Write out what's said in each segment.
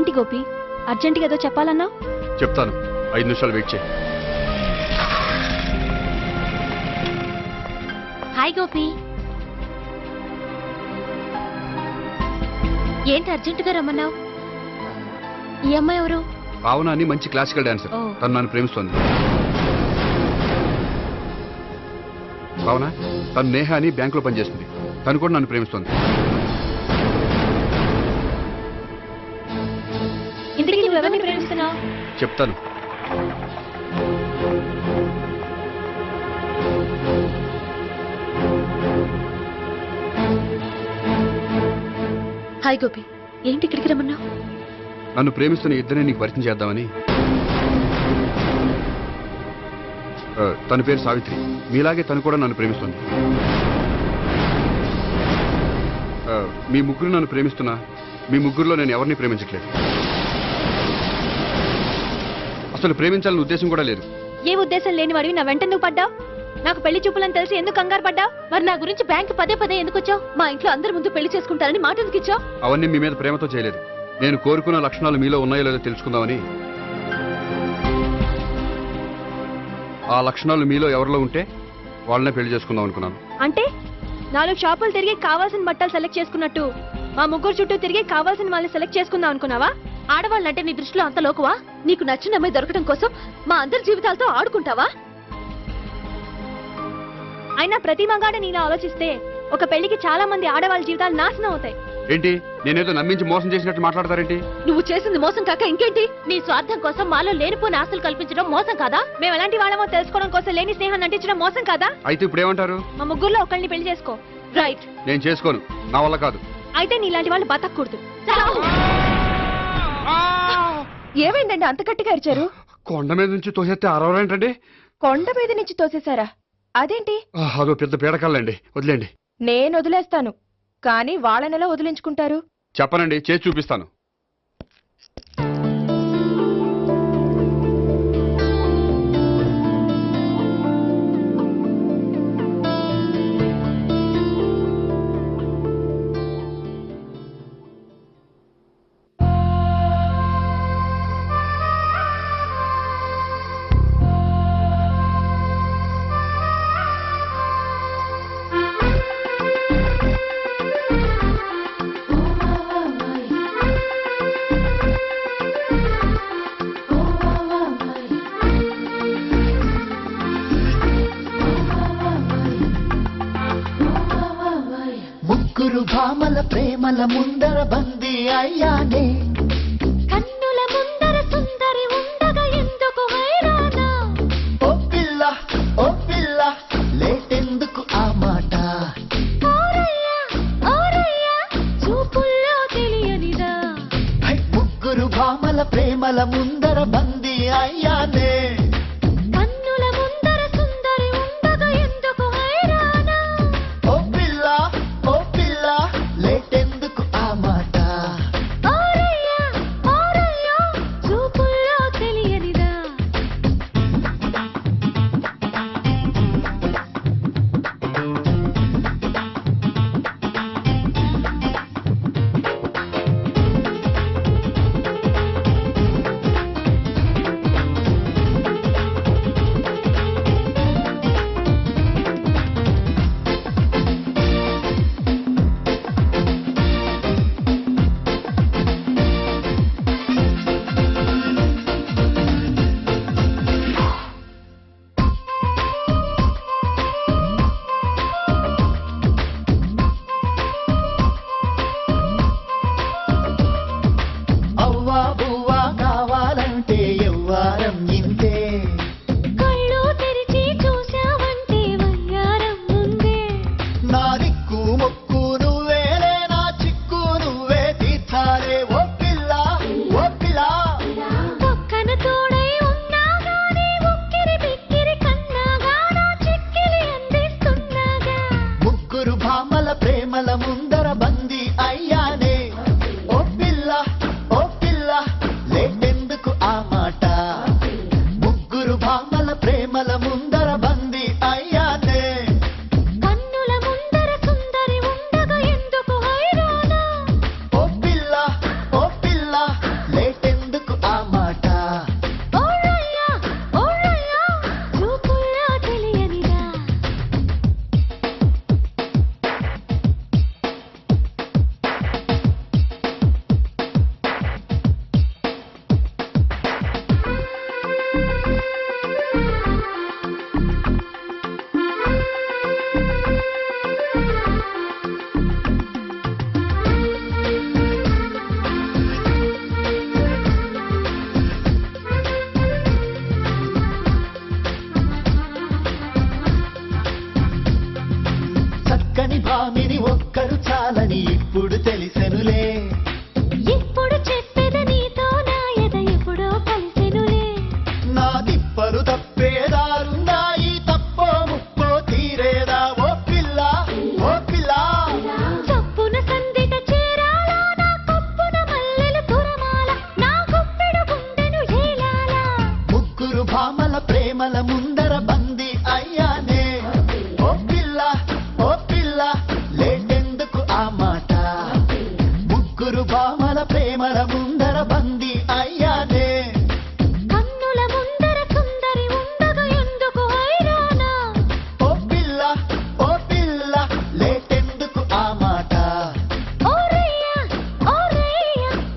ఏంటి గోపి, అర్జెంటుగా ఏదో చెప్పాలన్నా? చెప్తాను, 5 నిమిషాలు వెయిట్ చేయి. హాయ్ గోపి. ఏంటి అర్జెంటుగా రమ్మన్నావు? ఈ అమ్మాయి ఎవరు? భావన అని మంచి క్లాసికల్ డాన్సర్. తను నన్ను ప్రేమిస్తోంది. భావన, తను నేహ అని బ్యాంకులో పనిచేస్తుంది. తను కూడా నన్ను ప్రేమిస్తోంది. ఇంతకీ నువ్వు ఎవరిని ప్రేమిస్తున్నావు? చెప్తాను. హాయ్ గోపి, ఏంటి ఇక్కడికి రమ్మన్నావు? నన్ను ప్రేమిస్తున్న ఇద్దరిని నీకు పరిచయం చేద్దామని. తన పేరు సావిత్రి. మీలాగే తను కూడా నన్ను ప్రేమిస్తుంది. మీ ముగ్గురు నన్ను ప్రేమిస్తున్నా మీ ముగ్గురులో నేను ఎవరిని ప్రేమించట్లేదు. అసలు ప్రేమించాలని ఉద్దేశం కూడా లేదు. ఏ ఉద్దేశం లేని వాడివి నా వెంట నువ్వు పడ్డావు? నాకు పెళ్లి చూపులని తెలిసి ఎందుకు కంగారు పడ్డావు? మరి నా గురించి బ్యాంక్ పదే ఎందుకు వచ్చావు? మా ఇంట్లో అందరి ముందు పెళ్లి చేసుకుంటారని మాట ఎందుకు ఇచ్చావు? అవన్నీ మీ మీద ప్రేమతో చేయలేదు. నేను కోరుకున్న లక్షణాలు మీలో ఉన్నాయో లేదో తెలుసుకుందామని. ఆ లక్షణాలు మీలో ఎవరిలో ఉంటే వాళ్ళనే పెళ్లి చేసుకుందాం అనుకున్నాను. అంటే 4 షాపులు తిరిగి కావాల్సిన బట్టలు సెలెక్ట్ చేసుకున్నట్టు మా ముగ్గురు చుట్టూ తిరిగి కావాల్సిన వాళ్ళని సెలెక్ట్ చేసుకుందాం అనుకున్నావా? ఆడవాళ్ళంటే నీ దృష్టిలో అంత లోకువా? నీకు నచ్చిన అమ్మాయి దొరకడం కోసం మా అందరి జీవితాలతో ఆడుకుంటావా? అయినా ప్రతి మగాడ నీలా ఆలోచిస్తే ఒక పెళ్లికి చాలా మంది ఆడవాళ్ళ జీవితాలు నాశనం అవుతాయి. ఏంటి, నేనేదో నమ్మించి మోసం చేసినట్టు మాట్లాడతారేంటి? నువ్వు చేసింది మోసం కాక ఇంకేంటి? నీ స్వార్థం కోసం మాలో లేనిపోని ఆస్తులు కల్పించడం మోసం కాదా? మేము ఎలాంటి వాళ్ళమో తెలుసుకోవడం కోసం లేని స్నేహాన్ని నటించడం మోసం కాదా? అయితే ఇప్పుడు ఏమంటారు? మా ముగ్గురులో ఒకళ్ళని పెళ్లి చేసుకో. రైట్. నేను చేసుకోను, నా వల్ల కాదు. అయితే నీలాంటి వాళ్ళు బతకూడదు. ఏమైందండి అంత గట్టిగా అరిచారు? కొండ మీద నుంచి తోసేస్తే అరవరేంటండి? కొండ మీద నుంచి తోసేశారా? అదేంటి? అదో పెద్ద పీడకాలండి, వదిలేండి. నేను వదిలేస్తాను, కానీ వాళ్ళనెలా వదిలించుకుంటారు? చెప్పనండి, చేసి చూపిస్తాను. ముగ్గురు భామల ప్రేమల ముందర బందీ అయ్యానే. కన్నుల ముందర సుందరి ఉండగా ఎందుకు హైరానా? ఓ పిల్ల లేటెందుకు ఆ మాట? చూపుల్లో తెలియనిదా? ముగ్గురు భామల ప్రేమల ముందర బందీ అయ్యానే. కన్నుల ముందర సుందరి ఉండగా ఎందుకు హైరానా? ఓ పిల్ల లేటెందుకు ఆ మాట? ఓరయ్యా చక్కని భామిని ఒక్కరు చాలని ఇప్పుడు తెలిసెనులే. ఇప్పుడు చెప్పేది నీతో నా ఎద ఎప్పుడో కలిసెనులే. నా తిప్పలు తప్పేదారున్నాయి, తప్పో ముప్పో తీరేదా ఓ పిల్ల ఓ పిల్ల. చప్పున సందిట చేరాలా నా కప్పున మల్లెలు తురమాల నా గుప్పెడు గుండెను ఏలాల. ముగ్గురు భామల ప్రేమల ముందర బందీ అయ్యానే. ఓ పిల్ల లేటెందుకు ఆ మాట. ముగ్గురు భామల ప్రేమల ముందర బందీ అయ్యానే. కన్నుల ముందర సుందరి ఉండగా ఎందుకు హైరానా. ఓ పిల్ల లేటెందుకు ఆ మాట. ఓరయ్యా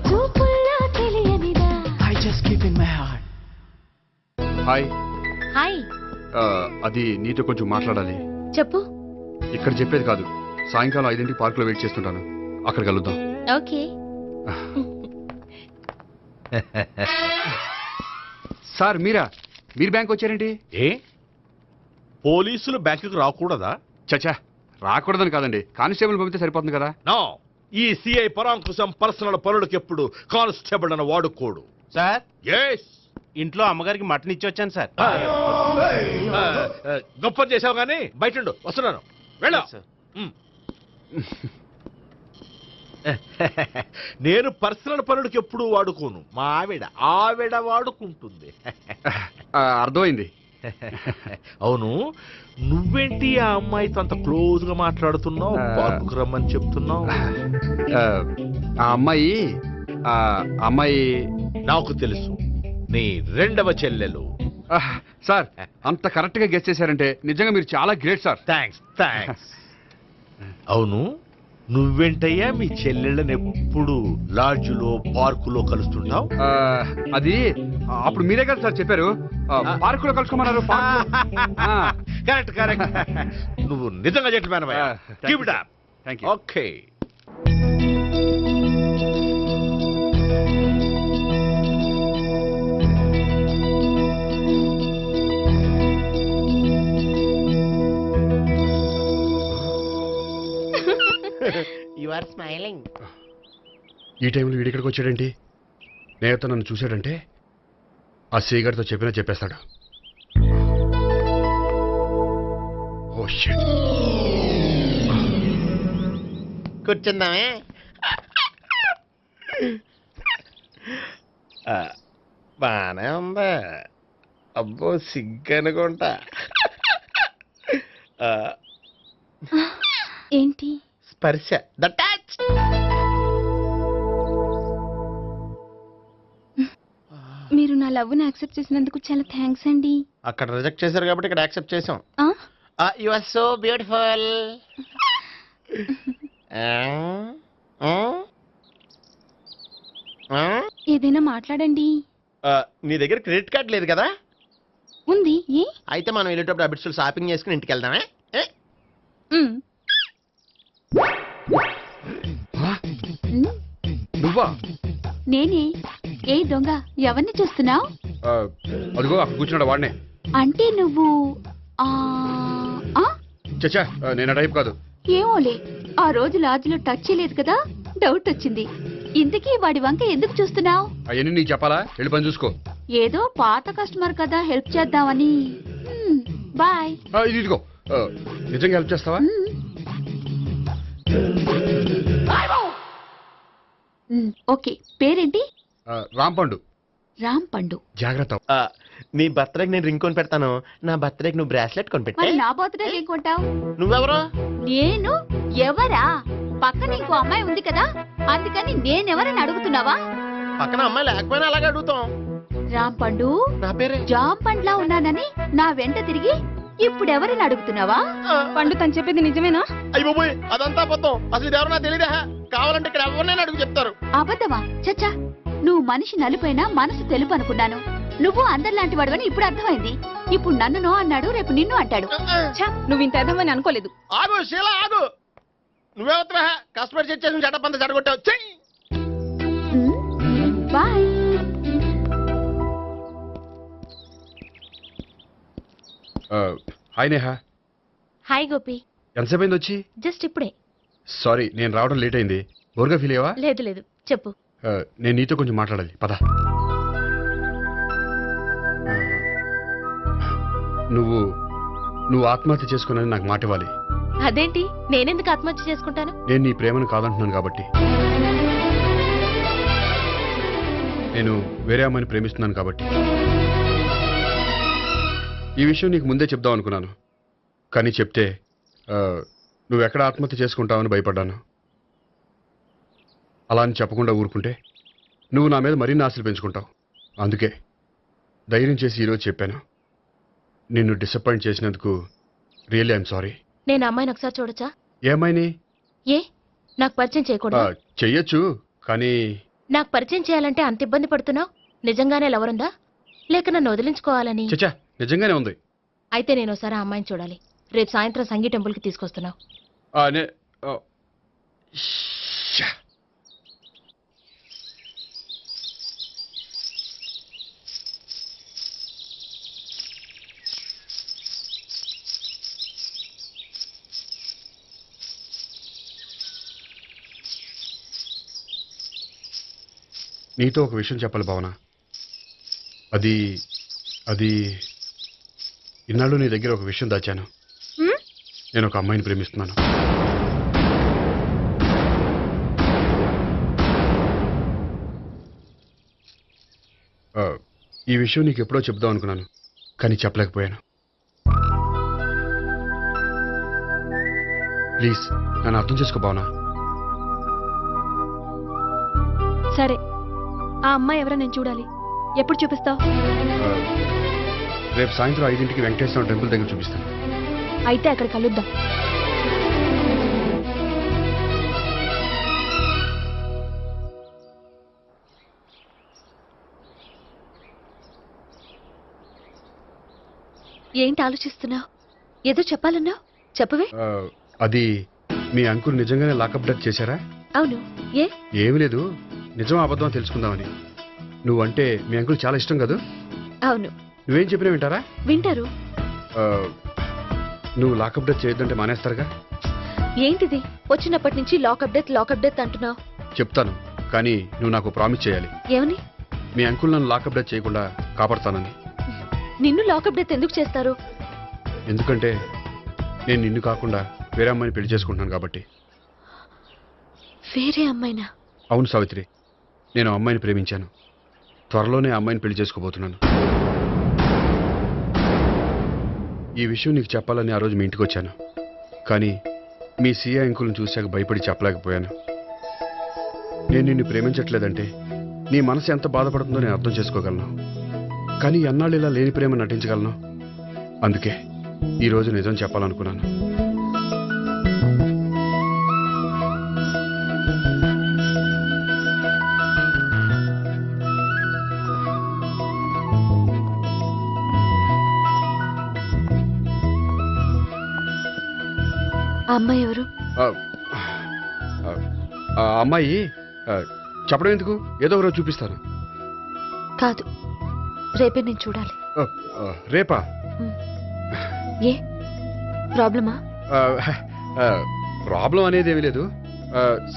చూపుల్లో తెలియనిదా. I just keep in my heart. Hi. Hi అది నీతో కొంచెం మాట్లాడాలి. చెప్పు. ఇక్కడ చెప్పేది కాదు. సాయంకాలం 5ంటికి పార్కులో వెయిట్ చేస్తుంటాను. అక్కడ కలుద్దాం. ఓకే. సార్ మీరు బ్యాంక్ వచ్చారేంటి? ఏ పోలీసులు బ్యాంకుకు రాకూడదా? చచ్చా, రాకూడదని కాదండి, కానిస్టేబుల్ పంపితే సరిపోతుంది కదా. నో, ఈ సిఐ పరాంకుశం పర్సనల్ పనులకు ఎప్పుడు కానిస్టేబుల్ అని వాడుకోడు. సార్ ఎస్, ఇంట్లో అమ్మగారికి మటన్ ఇచ్చి వచ్చాను సార్. గొప్ప చేసావు కానీ బయట ఉండు, వస్తున్నాను. వెళ్ళా. సార్. నేను పర్సనల్ పనులకు ఎప్పుడు వాడుకోను. మా ఆవిడ వాడుకుంటుంది. అర్థమైంది. అవును, నువ్వేంటి ఆ అమ్మాయితో అంత క్లోజ్ గా మాట్లాడుతున్నావు? పార్కుకు రమ్మని చెప్తున్నావు. ఆ అమ్మాయి నాకు తెలుసు, నీ రెండవ చెల్లెలు. సార్, అంత కరెక్ట్ గా గెస్ చేశారంటే నిజంగా మీరు చాలా గ్రేట్ సార్. థ్యాంక్స్. అవును, నువ్వేంటయ్యా మీ చెల్లెళ్ళని ఎప్పుడు లాడ్జ్లో పార్కులో కలుస్తుంటావు? అది అప్పుడు మీరే కదా సార్ చెప్పారు, పార్కులో కలుసుకోమన్నారు. కరెక్ట్. నువ్వు నిజంగా gentleman. Keep it up. Thank you. Okay. You are smiling. ఈ టైంలో వీడి ఇక్కడికి వచ్చాడేంటి? నేత నన్ను చూశాడంటే ఆ సీగారితో చెప్పేస్తాడు. Oh shit. కూర్చుందామే. బానే ఉందా? అబ్బో సిగ్గనుకుంటా. ఏంటి? స్పర్శ, ద టచ్. మీరు నా లవ్ని యాక్సెప్ట్ చేసినందుకు చాలా థ్యాంక్స్ అండి. అక్కడ రిజెక్ట్ చేశారు కాబట్టి ఇక్కడ యాక్సెప్ట్ చేసాం. ఆ? You are so beautiful. ఏదైనా మాట్లాడండి. నీ దగ్గర క్రెడిట్ కార్డ్ లేదు కదా? ఉంది. ఏ? అయితే మనం వెళ్ళేటప్పుడు అబిట్స్ షాపింగ్ చేసుకుని ఇంటికి వెళ్దామే. మ్. నువ్వా? నేనే. ఏ దొంగ, ఎవరిని చూస్తున్నావు? అదిగో అక్కడ కూర్చున్నాడు వాడినే. అంటే నువ్వు చచ్చా, నేను ఆ టైప్ కాదు. ఏమోలే, ఆ రోజు లాడ్జ్లో టచ్ చేయలేదు కదా, డౌట్ వచ్చింది. ఇంతకీ వాడి వంక ఎందుకు చూస్తున్నావు? అవన్నీ నీకు చెప్పాలా? వెళ్ళి పని చూసుకో. ఏదో పాత కస్టమర్ కదా, హెల్ప్ చేద్దామని. బాయ్. ఇదిగో, నిజంగా హెల్ప్ చేస్తావా? ఓకే. పేరేంటి? రాంపండు. రాంపండు. జాగ్రత్త. నీ బర్త్డేకి నేను రింగ్ కొని పెడతాను, నా బర్త్డేకి నువ్వు బ్రాస్లెట్ కొని మరి పెట్టే. నా బర్త్డే ఏం కొంటావు? నువ్వెవరు? నేను ఎవరా? పక్కన ఇంకో అమ్మాయి ఉంది కదా, అందుకని నేనెవరని అడుగుతున్నావా? పక్కన అమ్మాయి లేకపోయినా అలాగే అడుగుతాం. రాంపండు, నా పేరే జామ్ పండ్లా ఉన్నానని నా వెంట తిరిగి ఇప్పుడెవరని అడుగుతున్నావా? పండు తను చెప్పేది నిజమేనా? అయ్యి బాబోయ్, అదంతా అబద్ధం. అసలు ఇది ఎవరు నాకు తెలియదా? కావాలంటే ఇక్కడ ఎవరినైనా అడుగు చెప్తారు. అబద్ధమా? చచ్చా, నువ్వు మనిషి నలుపైనా మనసు తెలుపు అనుకున్నాను. నువ్వు అందరిలాంటి వాడువని ఇప్పుడు అర్థమైంది. ఇప్పుడు నన్ను నో అన్నాడు, రేపు నిన్ను అంటాడు. నువ్వు ఇంత అర్థమని అనుకోలేదు. ఆగు శీల, ఆగు. నువ్వేవత్తవా? కస్టమర్ చెక్ చేసి చెడ్డ చెడగొట్టావు. చెయ్యి. Bye. Hi Neha. Hi Gopi. ఎంతసేపు అయింది వచ్చి? జస్ట్ ఇప్పుడే. సారీ, నేను రావడం లేట్ అయింది. బోర్గా ఫీల్ అయ్యావా? లేదు లేదు, చెప్పు. నేను నీతో కొంచెం మాట్లాడాలి, పద. నువ్వు నువ్వు ఆత్మహత్య చేసుకున్నానని నాకు మాట ఇవ్వాలి. అదేంటి, నేనెందుకు ఆత్మహత్య చేసుకుంటాను? నేను నీ ప్రేమను కాదంటున్నాను కాబట్టి. నేను వేరే అమ్మాయిని ప్రేమిస్తున్నాను కాబట్టి. ఈ విషయం నీకు ముందే చెప్దాం అనుకున్నాను, కానీ చెప్తే నువ్వు ఎక్కడ ఆత్మహత్య చేసుకుంటావని భయపడ్డాను. అలా అని చెప్పకుండా ఊరుకుంటే నువ్వు నా మీద మరిన్ని ఆశలు పెంచుకుంటావు. అందుకే ధైర్యం చేసి ఈరోజు చెప్పాను. నిన్ను డిసప్పాయింట్ చేసినందుకు రియల్లీ ఐఎమ్ సారీ. నేను అమ్మాయిని ఒకసారి చూడొచ్చా? ఏ అమ్మాయిని? ఏ, నాకు పరిచయం చేయకూడదు? చెయ్యొచ్చు, కానీ నాకు పరిచయం చేయాలంటే అంత ఇబ్బంది పడుతున్నావు? నిజంగానే లవరుందా, లేక నన్ను వదిలించుకోవాలని? చచ్చా, నిజంగానే ఉంది. అయితే నేను ఒకసారి ఆ అమ్మాయిని చూడాలి. రేపు సాయంత్రం సంగీ టెంపుల్కి తీసుకొస్తున్నావు. శ్శా. నీతో ఒక విషయం చెప్పాలి భావన. అది అది ఇన్నాళ్ళు నీ దగ్గర ఒక విషయం దాచాను. నేను ఒక అమ్మాయిని ప్రేమిస్తున్నాను. ఈ విషయం నీకు ఎప్పుడో చెప్దాం అనుకున్నాను, కానీ చెప్పలేకపోయాను. ప్లీజ్ నన్ను అర్థం చేసుకో భావన. సరే, ఆ అమ్మాయి ఎవరో నేను చూడాలి. ఎప్పుడు చూపిస్తావు? రేపు సాయంత్రం 5ంటికి వెంకటేశ్వర టెంపుల్ దగ్గర చూపిస్తాను. అయితే అక్కడ కలుద్దాం. ఏంటి ఆలోచిస్తున్నావు? ఏదో చెప్పాలన్నావు, చెప్పవే. అది మీ అంకుల్ నిజంగానే లాకప్ డెత్ చేశారా? అవును. ఏ? ఏమి లేదు, నిజం అబద్ధం తెలుసుకుందామని. నువ్వంటే మీ అంకుల్ చాలా ఇష్టం కదా? అవును. నువ్వేం చెప్పినా వింటారా? వింటారు. నువ్వు లాకప్ డెత్ చేయొద్దంటే మానేస్తారుగా? ఏంటిది, వచ్చినప్పటి నుంచి లాకప్ డెత్ అంటున్నావు? చెప్తాను, కానీ నువ్వు నాకు ప్రామిస్ చేయాలి. ఏమని? మీ అంకుల్ నన్ను లాకప్ డెత్ చేయకుండా కాపాడుతానని. నిన్ను లాకప్ డెత్ ఎందుకు చేస్తారు? ఎందుకంటే నేను నిన్ను కాకుండా వేరే అమ్మాయిని పెళ్లి చేసుకుంటున్నాను కాబట్టి. వేరే అమ్మాయినా? అవును సావిత్రి, నేను ఆ అమ్మాయిని ప్రేమించాను. త్వరలోనే ఆ అమ్మాయిని పెళ్లి చేసుకోబోతున్నాను. ఈ విషయం నీకు చెప్పాలని ఆ రోజు మీ ఇంటికి వచ్చాను, కానీ మీ సీఏ అంకుల్ని చూశాక భయపడి చెప్పలేకపోయాను. నేను నిన్ను ప్రేమించట్లేదంటే నీ మనసు ఎంత బాధపడుతుందో నేను అర్థం చేసుకోగలను, కానీ ఎన్నాళ్ళు ఇలా లేని ప్రేమ నటించగలను? అందుకే ఈరోజు నిజం చెప్పాలనుకున్నాను. ఆ అమ్మాయి ఎవరు? ఆ అమ్మాయి చెప్పడం ఎందుకు, ఏదో ఒకరోజు చూపిస్తాను. కాదు, రేపే నేను చూడాలి. రేపా? ఏ ప్రాబ్లమా? ప్రాబ్లం అనేది ఏమీ లేదు.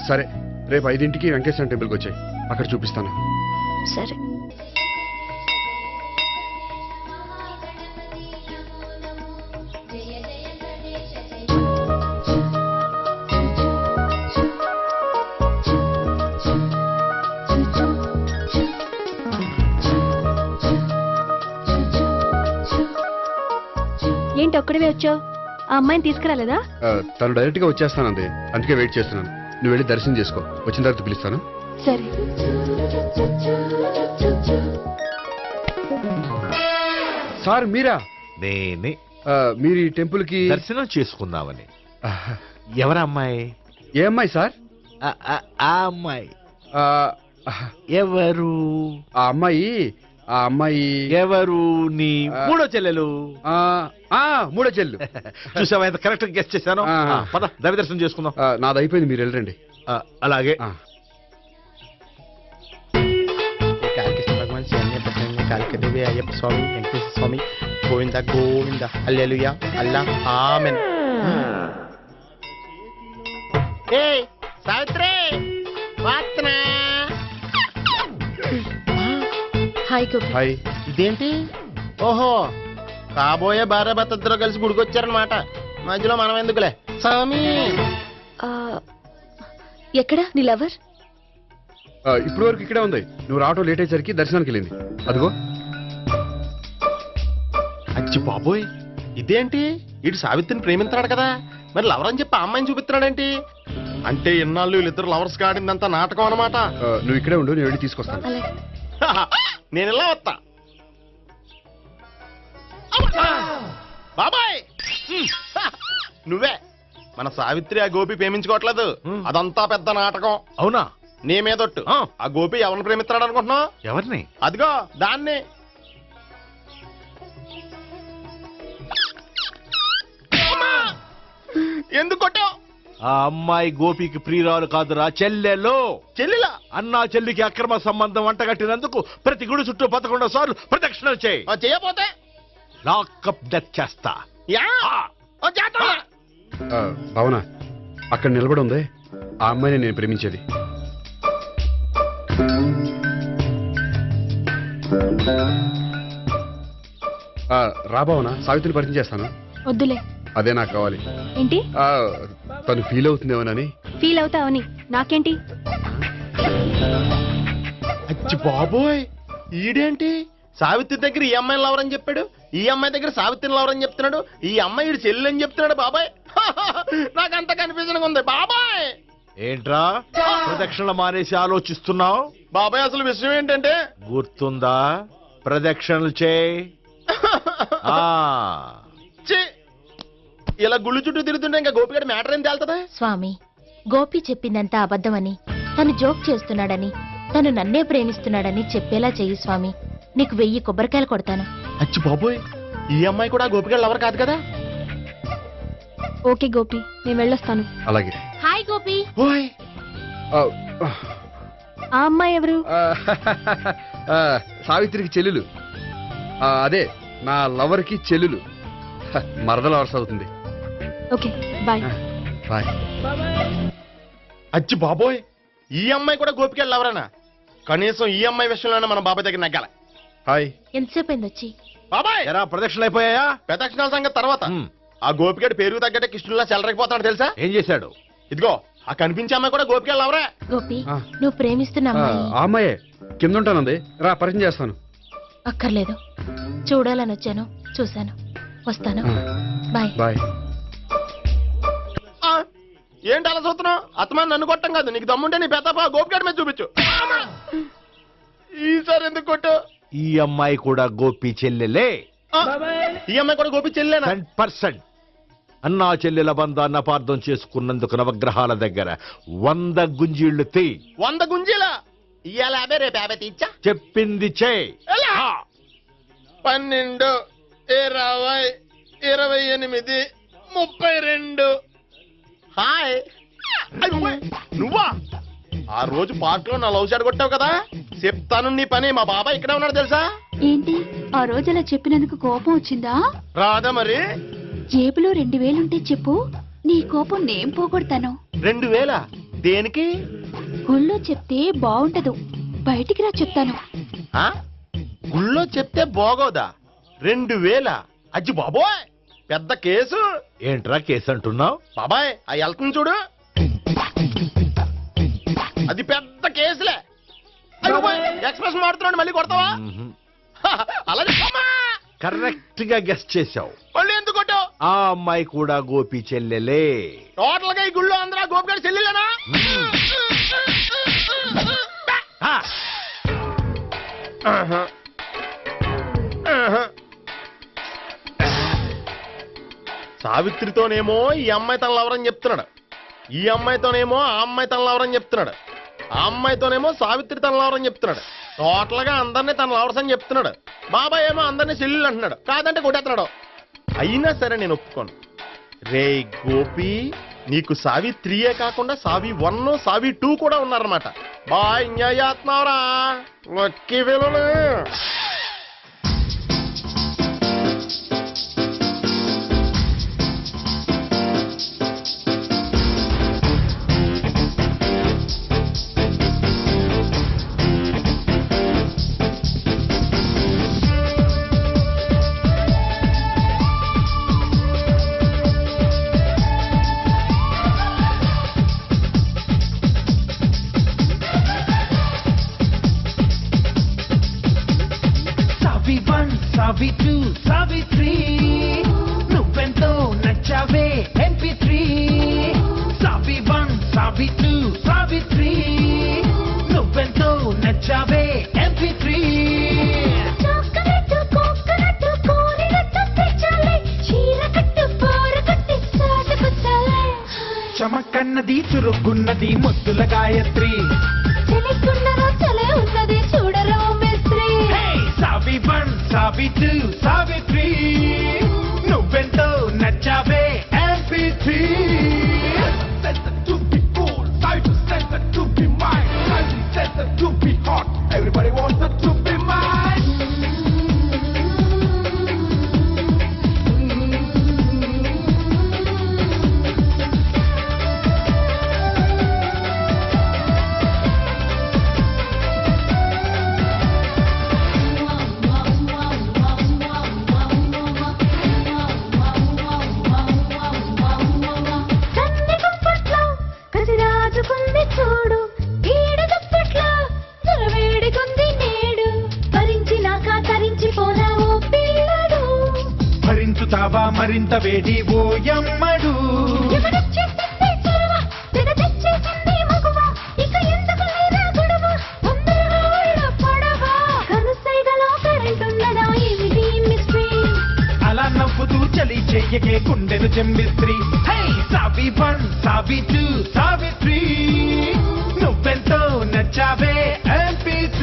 సరే, రేపు 5ంటికి వెంకటేశ్వర టెంపుల్కి వచ్చాయి, అక్కడ చూపిస్తాను. సరే. ఏంటి ఒక్కడివే వచ్చావు? ఆ అమ్మాయిని తీసుకురాలేదా? తను డైరెక్ట్ గా వచ్చేస్తానంది, అందుకే వెయిట్ చేస్తున్నాను. నువ్వు వెళ్ళి దర్శనం చేసుకో, వచ్చిన తర్వాత పిలుస్తాను. సరే. సార్ మీరా? నేనే. మీరు ఈ టెంపుల్ కి దర్శనం చేసుకుందామని. ఎవరు అమ్మాయి? ఏ అమ్మాయి సార్? ఆ అమ్మాయి ఆ, ఎవరు? ఆ అమ్మాయి ఎవరు? నీ మూడో చెల్లెలు. మూడో చెల్లు. చూసావా ఎంత కరెక్ట్ గెస్ట్ చేశాను? పద దవి దర్శనం చేసుకుందాం. నాది అయిపోయింది, మీరు వెళ్ళండి. అలాగే. కాళికేశ్వర భగవాన్ శరణ్య ప్రసన్న కాళికదేవి అయ్యప్ప స్వామి వెంకటేశ్వర స్వామి గోవింద గోవింద హల్లెలూయా అల్లా ఆమెన్. ఏయ్ సావిత్రి వాత్నా. హాయ్ గోపి. హాయ్. ఇదేంటి? ఓహో, కాబోయే భార్య భర్త ఇద్దరు కలిసి గుడికొచ్చారనమాట. మధ్యలో మనం ఎందుకులే స్వామి. ఆ, ఎక్కడ నీ లవర్? ఇప్పటి వరకు ఇక్కడే ఉంది. నువ్వు రావటం లేట్ అయ్యేసరికి దర్శనానికి వెళ్ళింది. అదిగో. అచ్చి బాబోయ్, ఇదేంటి? ఇటు సావిత్రిని ప్రేమిస్తున్నాడు కదా, మరి లవర్ అని చెప్పి ఆ అమ్మాయిని చూపిస్తున్నాడేంటి? అంటే ఇన్నాళ్ళు వీళ్ళిద్దరు లవర్స్ కాడిందంతా నాటకం అనమాట. నువ్వు ఇక్కడే ఉండు, నేను వెళ్ళి తీసుకొస్తాను. అలాగే. నేను ఇలా వస్తా. బాబాయ్ నువ్వే మన సావిత్రి ఆ గోపి ప్రేమించుకోవట్లేదు. అదంతా పెద్ద నాటకం. అవునా? నీ మీదొట్టు. ఆ గోపి ఎవరిని ప్రేమిస్తున్నాడు అనుకుంటున్నావు? ఎవరిని? అదిగో దాన్ని. ఎందుకు కొట్టావు? ఆ అమ్మాయి గోపికి ప్రియురాలు కాదురా, చెల్లెలో. చెల్లిలా? అన్నా చెల్లికి అక్రమ సంబంధం వంటగట్టినందుకు ప్రతి గుడి చుట్టూ 11 సార్లు ప్రదక్షిణలు చేయి. చేయపోతే లాకప్ డెత్ చేస్తా. యా చేస్తా. భావన, అక్కడ నిలబడి ఉంది ఆ అమ్మాయిని నేను ప్రేమించేది. రా భావన, సావిత్రిని పరిచయం చేస్తాను. వద్దులే. అదే నాకు కావాలి. ఏంటి? తను ఫీల్ అవుతుందేమోనని. ఫీల్ అవుతావని నాకేంటి? అచ్చి బాబోయ్, ఈడేంటి సావిత్రి దగ్గర ఈ అమ్మాయిని లవర్ అని చెప్పాడు, ఈ అమ్మాయి దగ్గర సావిత్రిని లవర్ అని చెప్తున్నాడు, ఈ అమ్మాయి ఈడు చెల్లి అని చెప్తున్నాడు. బాబాయ్ నాకంత కన్ఫ్యూజన్ ఉంది బాబాయ్. ఏంట్రా ప్రదక్షిణ మానేసి ఆలోచిస్తున్నావు? బాబాయ్ అసలు విషయం ఏంటంటే, గుర్తుందా? ప్రదక్షిణలు చేయి. ఛీ, ఇలా గుళ్ళు చుట్టూ తిరుగుతుంటే ఇంకా గోపిగడ మ్యాటర్ ఏం తేలుతుందా? స్వామి, గోపి చెప్పిందంతా అబద్ధమని, తను జోక్ చేస్తున్నాడని, తను నన్నే ప్రేమిస్తున్నాడని చెప్పేలా చెయ్యి స్వామి. నీకు 1000 కొబ్బరికాయలు కొడతాను. అచ్చి బాబోయ్, ఈ అమ్మాయి కూడా గోపిగడ లవర్ కాదు కదా? ఓకే గోపి, నేను వెళ్ళొస్తాను. అలాగే. హాయ్ గోపి. ఓయ్ ఆ అమ్మాయి ఎవరు? సావిత్రికి చెల్లెలు. అదే నా లవర్కి చెల్లెలు. మరద లవర్స్ అవుతుంది. Okay bye. బాయ్. అచ్చి బాబోయ్, ఈ అమ్మాయి కూడా గోపిగడ లవరేనా? కనీసం ఈ అమ్మాయి విషయంలోనే మన బాబాయ్ దగ్గర నగ్గాల. హాయ్. ఎంతసేపు అయింది వచ్చి? బాబాయ్ ఎరా ప్రదక్షిణలు అయిపోయాయా? ప్రదక్షిణాల సంగతి తర్వాత. ఆ గోపిగడ పేరు తగ్గట్టే కృష్ణుల్లా చెలరకపోతాడు తెలుసా? ఏం చేశాడు? ఇదిగో ఆ కనిపించే అమ్మాయి కూడా గోపిగడ లవరే. గోపి, ఆ. నువ్వు ప్రేమిస్తున్న అమ్మాయి ఆ అమ్మాయే కింద ఉంటానంది. రా పరిచయం చేస్తాను. అక్కర్లేదు. చూడాలని వచ్చాను, చూశాను, వస్తాను. బాయ్. బాయ్. ఏంటి అలా చూస్తున్నావు? అత్తమాని నన్ను కొట్టం కాదు, నీకు దమ్ముంటే నీ పెద్దపా గోపిగడ మీద చూపించు. ఈసారి ఎందుకు కొట్టు? ఈ అమ్మాయి కూడా గోపి చెల్లెలే. ఈ అమ్మాయి కూడా గోపి చెల్లేనా? 10%. అన్నా చెల్లెల బంధాన్ని అపార్థం చేసుకున్నందుకు నవగ్రహాల దగ్గర 100 గుంజీళ్లు తీ. 100 గుంజీలా? ఇవాళ 50, రేపు 50 తీచ్చా. చెప్పింది చే. 12, 20, 28, 32. హాయ్. నువ్వా? ఆ రోజు పార్క్ లో నా లవ్ షాట్ కొట్టావు కదా, చెప్తాను నీ పని. మా బాబాయ్ ఇక్కడే ఉన్నాడు తెలుసా? ఏంటి ఆ రోజు అలా చెప్పినందుకు కోపం వచ్చిందా? రాదా మరి? జేబులో 2000 ఉంటే చెప్పు, నీ కోపం నేను పోగొడతాను. 2000 దేనికి? గుళ్ళో చెప్తే బాగుంటదు, బయటికి రా చెప్తాను. ఆ? గుళ్ళో చెప్తే బాగోదా? 2000? అజ్జి బాబోయ్, పెద్ద కేసు. ఏంట్రా కేసు అంటున్నావు? బాబాయ్ ఆ వెళ్తుంది చూడు, అది పెద్ద కేసులే. ఎక్స్ప్రెస్ మాడుతున్నాడు, మళ్ళీ కొడతావా? అలాగే కరెక్ట్ గా గెస్ట్ చేశావు. మళ్ళీ ఎందుకు కొట్టావు? ఆ అమ్మాయి కూడా గోపి చెల్లెలే. టోటల్ గా ఈ గుళ్ళో అందరూ గోపిగాడి చెల్లెలేనా? సావిత్రితోనేమో ఈ అమ్మాయి తన లవరని చెప్తున్నాడు, ఈ అమ్మాయితోనేమో ఆ అమ్మాయి తన లవరని చెప్తున్నాడు, ఆ అమ్మాయితోనేమో సావిత్రి తన లవరని చెప్తున్నాడు. టోటల్ గా అందరినీ తన లవర్స్ అని చెప్తున్నాడు. బాబాయ్ ఏమో అందరినీ చెల్లెలు అంటున్నాడు, కాదంటే కొట్టేస్తున్నాడు. అయినా సరే నేను ఒప్పుకోను. రే గోపి, నీకు సావిత్రియే కాకుండా సావి 1, సావి 2 కూడా ఉన్నారన్నమాట. బాయ్ ఎంజాయ్ చేస్తున్నావురా ఒక్కి విలువలు. చమకన్నది చురుకున్నది ముద్దుల గాయత్రి సావి 1 సావి 2 సావిత్రి నువ్వెంతో నచ్చావే MP3 to be mine, to be hot. Everybody wants to be mine. చూడు ఈడ దుప్పట్లో జరవేడికుంది నేడు భరించినాక తరించిపోనా ఓ పిల్లడు భరించుతావా మరింత వేడి ఓయమ్మడు ఎవడొచ్చేసింది చొరవ తెగ తెచ్చేసింది మగువ ఇక ఎందుకు లేదా గొడవ తొందరగా ఒళ్ళ పడవ కనుసైగలో కరెంటున్నదా ఏమిటి మిస్ట్రీ అలా నవ్వుతూ చలి చెయ్యకే గుండెను చెంబిస్త్రీ సావి 1 సావి 2 సావిత్రి నువ్వెంతో నచ్చావే MP3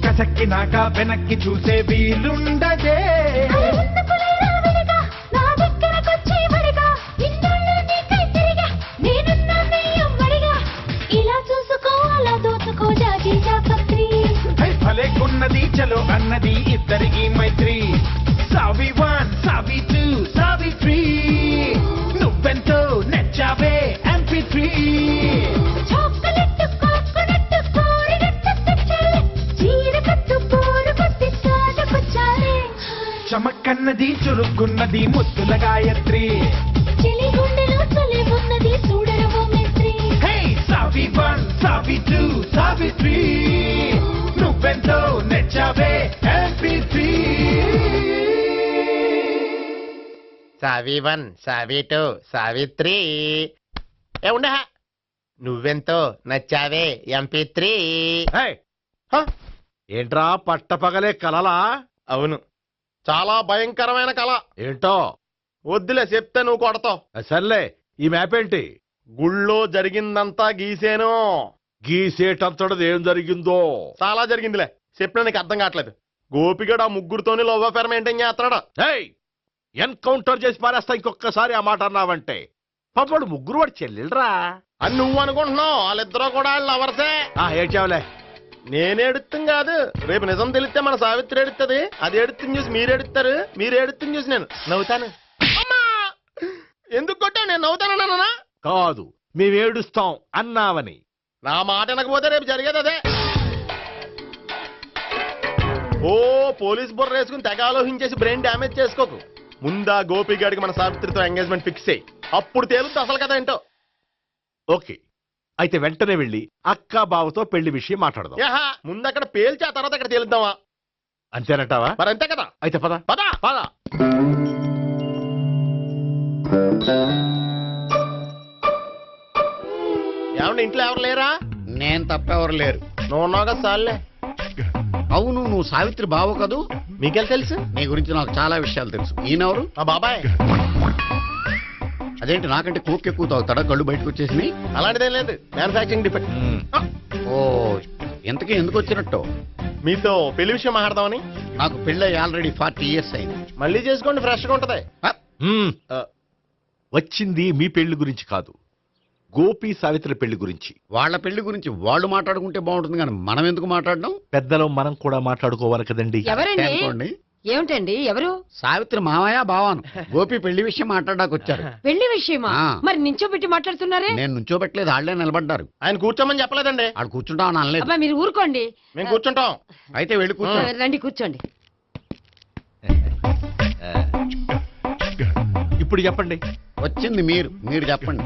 కసక్కినాక వెనక్కి చూసే వీలుండదే భలేకున్నది చలో అన్నది ఇద్దరికి మైత్రి సావి 1 సావి 2 సావిత్రి నువ్వెంతో నచ్చావే MP3 చమకన్నది చురుకున్నది ముద్దుల గాయత్రి సావి 1 సావి 2 సావిత్రి నువ్వెంతో నచ్చావే MP3 సావి 1 సావి 2 సావిత్రి ఏ ఉండ నువ్వెంతో నచ్చావే MP3 ఏంట్రా పట్టపగలే కలలా? అవును, చాలా భయంకరమైన కళ. ఏంటో వద్దులే, చెప్తే నువ్వు కొడతావు. సర్లే, ఈ మ్యాప్ ఏంటి? గుళ్ళో జరిగిందంతా గీసేను. గీసేటంతటది ఏం జరిగిందో? చాలా జరిగిందిలే, చెప్పినా నీకు అర్థం కావట్లేదు. గోపిగడు ఆ ముగ్గురుతోని లవ్ అఫేర్ మెయింటైన్ చేస్తున్నాడు. ఎన్కౌంటర్ చేసి పారేస్తా ఇంకొకసారి ఆ మాట అన్నావంటే. పాపడు ముగ్గురు వాడు చెల్లెలరా అని నువ్వు అనుకుంటున్నావు, వాళ్ళిద్దరూ కూడా లవర్సే. ఏడ్చావులే. నేనేడుతుంది కాదు, రేపు నిజం తెలిస్తే మన సావిత్రి ఎడుతుంది. అది ఎడుతుంది చూసి మీరు ఎడుతారు, మీరు ఎడుతుంది చూసి నేను నవ్వుతాను. అమ్మా, ఎందుకు కొట్టా? నేను నవ్వుతానన్నా? కాదు, మేమేడుస్తాం అన్నావని. నా మాట వినకపోతే రేపు జరిగేది అదే. ఓ పోలీస్ బుర్ర వేసుకుని తెగ ఆలోచించేసి బ్రెయిన్ డ్యామేజ్ చేసుకోకు. ముందా గోపిగాడికి మన సావిత్రితో ఎంగేజ్మెంట్ ఫిక్స్ అయ్యి అప్పుడు తేలుతుంది అసలు కదా ఏంటో. ఓకే, అయితే వెంటనే వెళ్ళి అక్క బావతో పెళ్లి విషయం మాట్లాడదాం. ముందు అక్కడ పేల్చి ఆ తర్వాత అక్కడ తేలుద్దామా? అంతేనంటావా? మరి అంతే కదా. అయితే పద పద పద. ఏమంటే ఇంట్లో ఎవరు లేరా? నేను తప్పెవరు లేరు. నువ్వు ఉన్నావు కదా సార్లే. అవును, నువ్వు సావిత్రి బావ కదూ? మీకెళ్ళి తెలుసు? నీ గురించి నాకు చాలా విషయాలు తెలుసు. ఈయనెవరు? మా బాబాయ్. అదేంటి నాకంటే కోక్ ఎక్కువ తాగుతాడా? గళ్ళు బయటకు వచ్చేసి. అలాంటిదేం లేదు, మ్యానుఫాక్చరింగ్ డిఫెక్ట్. ఓ, ఇంతకీ ఎందుకు వచ్చినట్టు? మీతో పెళ్లి విషయం మాట్లాడదామని. నాకు పెళ్ళి ఆల్రెడీ 40 years అయింది. మళ్ళీ చేసుకోండి, ఫ్రెష్ గా ఉంటది. వచ్చింది మీ పెళ్లి గురించి కాదు, గోపి సావిత్రి పెళ్లి గురించి. వాళ్ళ పెళ్లి గురించి వాళ్ళు మాట్లాడుకుంటే బాగుంటుంది కానీ మనం ఎందుకు మాట్లాడడం? పెద్దలో మనం కూడా మాట్లాడుకోవాలి కదండి. అనుకోండి. ఏమిటండి ఎవరు? సావిత్రి మామయ్య బావాను గోపి పెళ్లి విషయం మాట్లాడడానికి వచ్చారు. పెళ్లి విషయమా? ఆ. మరి నించోబెట్టి మాట్లాడుతున్నారే? నేను నుంచోబెట్టలేదు, వాళ్ళే నిలబడ్డారు. ఆయన కూర్చోమని చెప్పలేదండి. ఆడు కూర్చుంటామని అనలేదు. అబ్బా మీరు ఊరుకోండి. మేము కూర్చుంటాం. అయితే వెళ్ళి కూర్చో. రండి కూర్చోండి. ఇప్పుడు చెప్పండి. వచ్చింది మీరు చెప్పండి.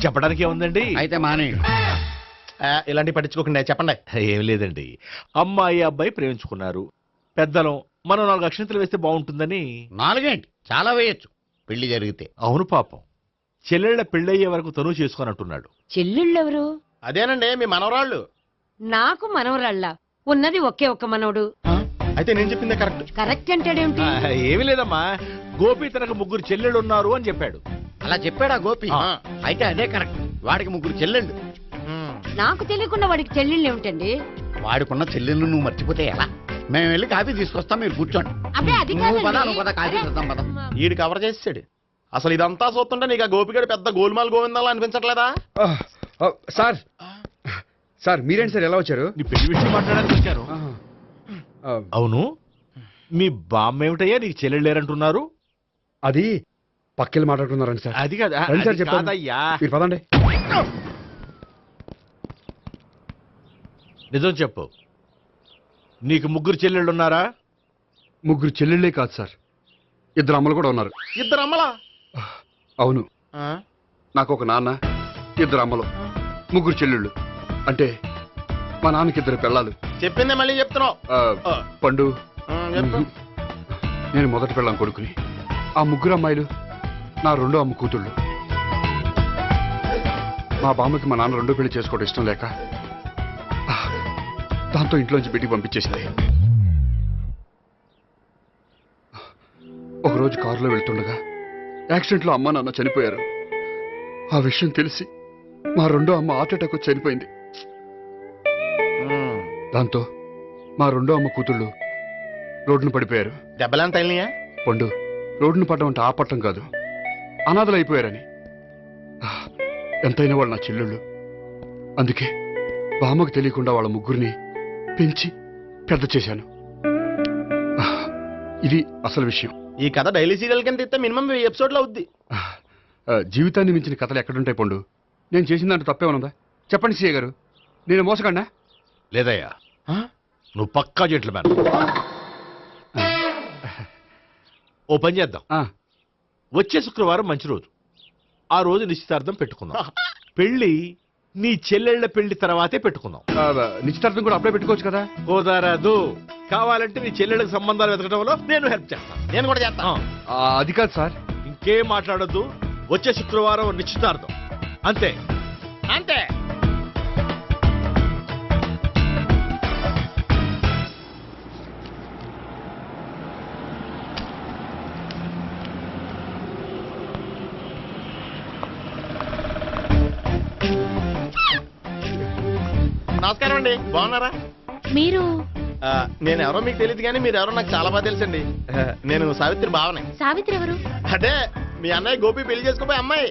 చెప్పడానికి ఏముందండి? అయితే మానే ఇలాంటివి పట్టించుకోకుండా చెప్పండి. ఏం లేదండి, అమ్మాయి అబ్బాయి ప్రేమించుకున్నారు. పెద్దలం మనం 4 అక్షంతలు వేస్తే బాగుంటుందని. 4 ఏంటి, చాలా వేయొచ్చు పెళ్లి జరిగితే. అవును పాపం, చెల్లెళ్ళ పెళ్ళయ్యే వరకు తను చేసుకొని అంటున్నాడు. చెల్లెళ్ళెవరు? అదేనండి మీ మనవరాళ్ళు. నాకు మనవరాళ్ళ ఉన్నది ఒకే ఒక్క మనవడు. అయితే నేను చెప్పిందే కరెక్ట్. కరెక్ట్ అంటాడేమిటి? ఏమీ లేదమ్మా, గోపి తనకు 3 చెల్లెళ్ళు ఉన్నారు అని చెప్పాడు. అలా చెప్పాడా గోపి? అయితే అదే కరెక్ట్. వాడికి 3 చెల్లెళ్ళు. నాకు తెలియకుండా వాడికి చెల్లెళ్ళు ఏమిటండి? వాడికున్న చెల్లెళ్ళు నువ్వు మర్చిపోతే ఎలా? మేము వెళ్ళి కాఫీ తీసుకొస్తాం, మీరు కూర్చోండి. అబ్బే అది నువ్వు పద, కాదండి. నువ్వు పద, కాఫీ చేద్దాం పద. ఈడు కవర్ చేసాడు. అసలు ఇదంతా చూస్తుంటే నీకు ఆ గోపిగడు పెద్ద గోల్మాల్ గోవిందాలు అనిపించట్లేదా? సార్ సార్ మీరేంటి సార్ ఎలా వచ్చారు? నీ పెళ్లి విషయం మాట్లాడడానికి వచ్చాను. అవును, మీ బామ్మ ఏమిటయ్యా నీకు చెల్లెళ్ళు లేరంటున్నారు? అది పక్కెళ్ళి మాట్లాడుకున్నారండి సార్. అది కాదు, రండి సార్ అది చెప్తాను. కాదయ్యా. మీరు పదండి. నిజం చెప్పు, నీకు 3 చెల్లెళ్ళు ఉన్నారా? 3 చెల్లెళ్ళే కాదు సార్, 2 అమ్మలు కూడా ఉన్నారు. 2 అమ్మలా? అవును, నాకు ఒక నాన్న, 2 అమ్మలు, 3 చెల్లెళ్ళు. అంటే మా నాన్నకి 2 పిల్లలు. చెప్పిందే మళ్ళీ చెప్తున్నావు. పండు, చెప్పు. నేను మొదటి పిల్లం కొడుకుని. ఆ 3 అమ్మాయిలు నా 2వ అమ్మ కూతుళ్ళు. మా బామ్మకి మా నాన్న 2వ పెళ్లి చేసుకోవడం ఇష్టం లేక దాంతో ఇంట్లోంచి పెట్టి పంపించేసింది. ఒకరోజు కారులో వెళ్తుండగా యాక్సిడెంట్లో అమ్మ నాన్న చనిపోయారు. ఆ విషయం తెలిసి మా 2వ అమ్మ హార్ట్ అటాక్ వచ్చి చనిపోయింది. దాంతో మా 2వ అమ్మ కూతుళ్ళు రోడ్డును పడిపోయారు. దెబ్బలంత అయినాయా? పండు, రోడ్డును పడ్డం అంటే ఆ పట్టం కాదు, అనాథలు అయిపోయారని. ఎంతైనా వాళ్ళు నా చెల్లెళ్ళు. అందుకే బామ్మకు తెలియకుండా వాళ్ళ 3 పెంచి పెద్ద చేశాను. ఇది అసలు విషయం. ఈ కథ డైలీ సీరియల్ కింద ఇస్తే మినిమం 1000 ఎపిసోడ్లు అవుద్ది. జీవితాన్ని మించిన కథలు ఎక్కడుంటాయి పండు? నేను చేసిన దాంట్లో తప్పేమనుందా? చెప్పండి సీఏ గారు, నేను మోసగండా? లేదయ్యా, నువ్వు పక్కా జెంట్లమన్. ఓ పని చేద్దాం, వచ్చే శుక్రవారం మంచి రోజు. ఆ రోజు నిశ్చితార్థం పెట్టుకుందాం. పెళ్లి నీ చెల్లెళ్ల పెళ్లి తర్వాతే పెట్టుకుందాం. నిశ్చితార్థం కూడా అప్పుడే పెట్టుకోవచ్చు కదా? కుదరదు. కావాలంటే నీ చెల్లెళ్ళకి సంబంధాలు వెతకడంలో నేను హెల్ప్ చేస్తాను. నేను కూడా చేస్తాను. అది కాదు సార్. ఇంకేం మాట్లాడొద్దు, వచ్చే శుక్రవారం నిశ్చితార్థం, అంతే అంతే. నమస్కారం అండి, బాగున్నారా? మీరు నేను ఎవరో మీకు తెలియదు కానీ మీరు ఎవరో నాకు చాలా బాగా తెలుసండి. నేను సావిత్రి బావనే. సావిత్రి ఎవరు? అంటే మీ అన్నయ్య గోపి పెళ్లి చేసుకోపోయి అమ్మాయి.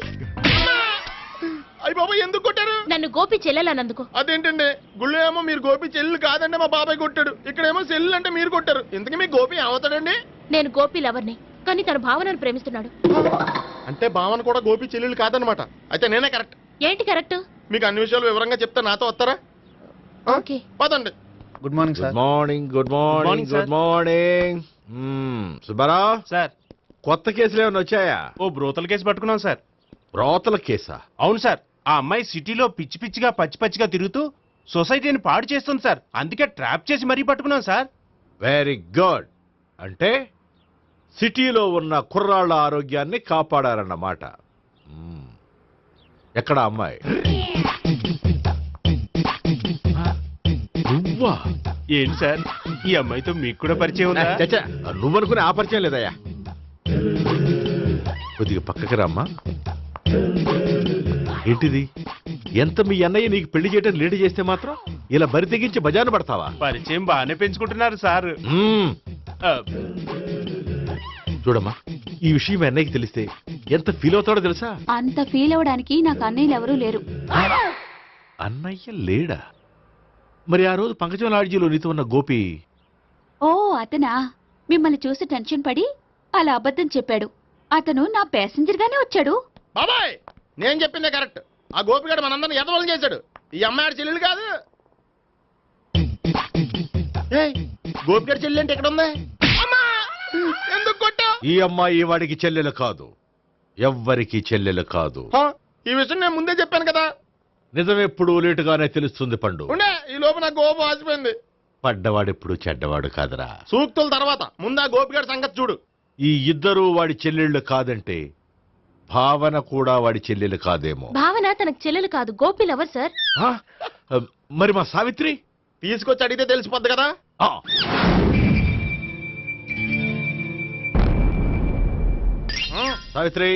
అయ్యి బాబాయ్ ఎందుకు కొట్టారు? నన్ను గోపి చెల్లెలన్నందుకు. అదేంటండి, గుళ్ళు ఏమో మీరు గోపి చెల్లు కాదంటే మా బాబాయ్ కొట్టాడు, ఇక్కడేమో చెల్లు అంటే మీరు కొట్టారు. ఇంతకీ మీ గోపి ఏమవుతాడండి? నేను గోపి లవర్ని, కానీ తన భావనను ప్రేమిస్తున్నాడు. అంటే భావన కూడా గోపి చెల్లెలు కాదనమాట. అయితే నేనే కరెక్ట్. ఏంటి కరెక్ట్? మీకు అన్ని విషయాలు వివరంగా చెప్తే నాతో వస్తారా? ఓకే, పదండి. Good morning sir. Morning. Good morning. Good morning. Subbarao sir, కొత్త కేసులు ఏమైనా వచ్చాయా? ఓ బ్రోతల కేసు పట్టుకున్నాం సార్. బ్రోతల కేసా? అవును సార్, ఆ అమ్మాయి సిటీలో పిచ్చి పిచ్చిగా పచ్చిగా తిరుగుతూ సొసైటీని పాడు చేస్తుంది సార్. అందుకే ట్రాప్ చేసి మరీ పట్టుకున్నాం సార్. Very good. అంటే సిటీలో ఉన్న కుర్రాళ్ళ ఆరోగ్యాన్ని కాపాడారన్నమాట. ఎక్కడ అమ్మాయి? నువ్వా? ఏంటి సార్, ఈ అమ్మాయితో మీకు కూడా పరిచయం ఉందా? చచ్చా, నువ్వనుకునే ఆ పరిచయం లేదయ్యా. కొద్దిగా పక్కకి రామ్మా. ఏంటిది? ఎంత మీ అన్నయ్య నీకు పెళ్లి చేయడం లేట్ చేస్తే మాత్రం ఇలా బరి తెగించి బజారు పడతావా? పరిచయం బాగానే పెంచుకుంటున్నారు సార్. చూడమ్మా, ఈ విషయం మీ అన్నయ్యకి తెలిస్తే ఎంత ఫీల్ అవుతాడో తెలుసా? అంత ఫీల్ అవడానికి నాకు అన్నయ్యలు ఎవరూ లేరు. అన్నయ్య లేడా? మరి ఆ రోజు పంకజం లాడ్జీలో నీతో ఉన్న గోపి? ఓ అతనా? మిమ్మల్ని చూసి టెన్షన్ పడి అలా అబద్ధం చెప్పాడు. అతను నా ప్యాసింజర్ గానే వచ్చాడు. బాబాయ్ నేను చెప్పిందే కరెక్ట్. ఆ గోపిగాడు మనందరిని ఎదవలం చేశాడు. ఈ అమ్మాయి ఆడి చెల్లెలు కాదు. ఏయ్, గోపిగాడి చెల్లి అంటే ఎక్కడ ఉంది? అమ్మా! ఎందుకు కొట్టా? ఈ అమ్మాయి వాడికి చెల్లెలు కాదు, ఎవ్వరికి చెల్లెలు కాదు. ఈ విషయం నేను ముందే చెప్పాను కదా. నిజమెప్పుడు లేటుగానే తెలుస్తుంది పండు. ఉండే ఈ లోపు నా గోపం ఆసిపోయింది. పడ్డవాడెప్పుడు చెడ్డవాడు కాదురా. సూక్తుల తర్వాత ముందు ఆ గోపిగాడి సంగతి చూడు. ఈ ఇద్దరూ వాడి చెల్లెళ్ళు కాదంటే భావన కూడా వాడి చెల్లెలు కాదేమో. భావన తనకు చెల్లెలు కాదు, గోపి లవర్ సార్. ఆ? మరి మా సావిత్రి? తీసుకొచ్చి అడిగితే తెలిసిపోద్ది కదా. ఆ. సావిత్రి,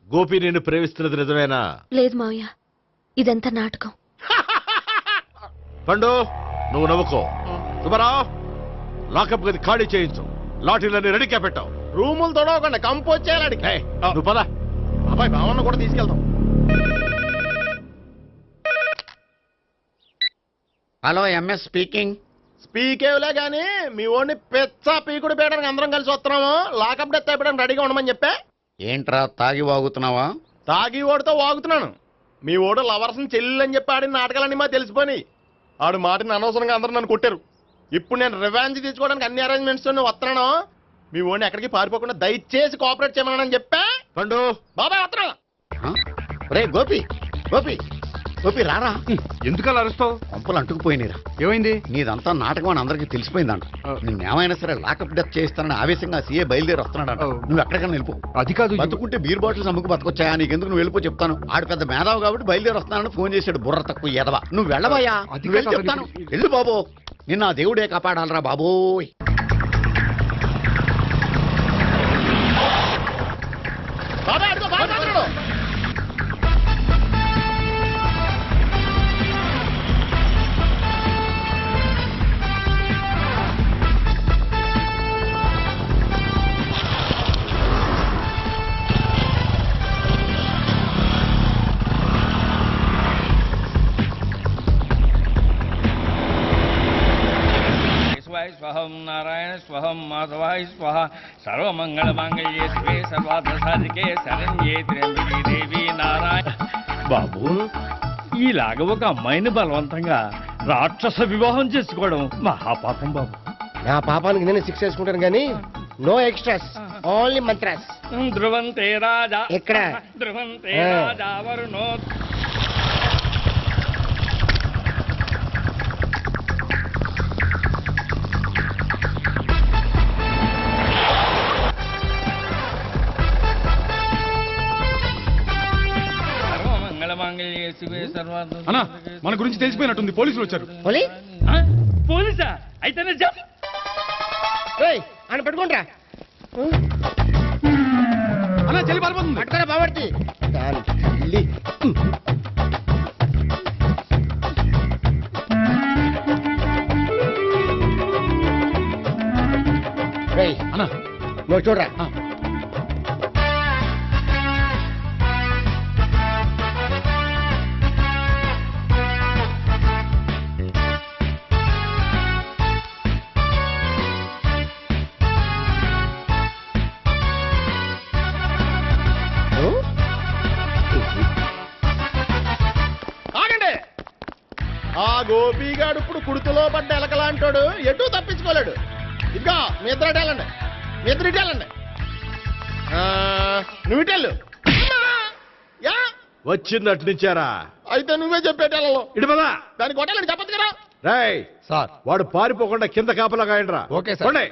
గోపి నిన్ను ప్రేమిస్తున్నది నిజమేనా? లేదు మావయ్య, ఇదంతా నాటకం. పండు నువ్వు నవ్వుకో. సుబ్బారావు, లాకప్ గది ఖాళీ చేయించు. లాఠీలన్నీ రెడీగా పెట్టావు. రూములు తొడవకుండా కంపోజ్ చేయాలి అడిగి. నువ్వు పద. అబ్బాయి భావన కూడా తీసుకెళ్తాం. Hello, MS speaking. స్పీకేవ్లే గానీ మీ ఓడిని పెచ్చ పీకుడు పేయడానికి అందరం కలిసి వస్తున్నాము. లాకప్ డెత్ అయిపోయడానికి రెడీగా ఉండమని చెప్పే. ఏంట్రా తాగి వాగుతున్నావా? తాగి ఓడితో వాగుతున్నాను. మీ ఓడు లవర్స్ని చెల్లెలని చెప్పి ఆడిన నాటకాలన్నీ మా తెలిసిపోయి ఆడు మాటని అనవసరంగా అందరూ నన్ను కొట్టారు. ఇప్పుడు నేను రివెంజ్ తీసుకోవడానికి అన్ని అరేంజ్మెంట్స్ వస్తున్నాను. మీ ఓడిని ఎక్కడికి పారిపోకుండా దయచేసి కోఆపరేట్ చేయమని చెప్పా. పండు బాబాయ్ వస్తున్నా. రే గోపి, గోపి, గోపి రారా. ఎందుకలా అరుస్తావు? పంపులు అంటుకుపోయినరా. ఏమైంది? నీదంతా నాటకం అని అందరికీ తెలిసిపోయిందంట. నిన్నేమైనా సరే లాకప్ డెత్ చేస్తానని ఆవేశంగా సీఏ బయలుదేరి వస్తున్నాడంట. నువ్వు ఎక్కడికైనా వెళ్ళిపో. అది కాదు. బతుకుంటే బీర్ బాటిల్స్ అమ్ముకు బతకొచ్చాయా? నీకెందుకు? నువ్వు వెళ్ళిపో చెప్తాను. ఆడు పెద్ద మేధావు కాబట్టి బయలుదేరి వస్తున్నానని ఫోన్ చేశాడు. బుర్ర తక్కువ ఎదవా. నువ్వు వెళ్ళవయ్యా. నువ్వు వెళ్ళి చెప్తాను. వెళ్ళు బాబో. నిన్న ఆ దేవుడే కాపాడాలరా బాబోయ్. బాబాయ్ అడుగు, బాబాయ్ అడుగు. స్వహం నారాయణ స్వహం మాధవాయ స్వహ సర్వమంగళమాంగళ్యే శివే సర్వార్థ సాధికే శరణ్యే త్ర్యంబకే దేవి నారాయణ. బాబు, ఈలాగ ఒక అమ్మాయిని బలవంతంగా రాక్షస వివాహం చేసుకోవడం మహాపాపం బాబు. నా పాపానికి నేను శిక్ష చేసుకుంటాను కానీ నో ఎక్స్ట్రాస్, ఓన్లీ మంత్రాస్. ధ్రువంతే రాజా ఎక్కడ? ధ్రువంతే రాజా వరుణో. అన్నా, మన గురించి తెలిసిపోయినట్టుంది. పోలీసులు వచ్చారు. పోలీసా? అయితే ఆయన పట్టుకుంటా. అన్నా, చెల్లి పారిపోతుంది. పట్టుకోరా బావర్తి. అన్నా నువ్వు చూడరా. ఆగండి. ఆ గోపిగాడు ఇప్పుడు కుడుతులో పడ్డ ఎలకలాంటాడు. ఎటు తప్పించుకోలేడు. ఇదిగో మీ ఇద్దరు ఇటాలండి, మీ ఇద్దరు ఇటాలండి. నువ్వు ఇటెళ్ళు. వచ్చింది అటు నుంచారా? అయితే నువ్వే చెప్పేటాలలో. ఇటు పద. దాన్ని కొట్టాలని చెప్పదు కదా. రేయ్ సార్, వాడు పారిపోకుండా కింద కాపలా కాయండిరా. Okay sir. పోండి.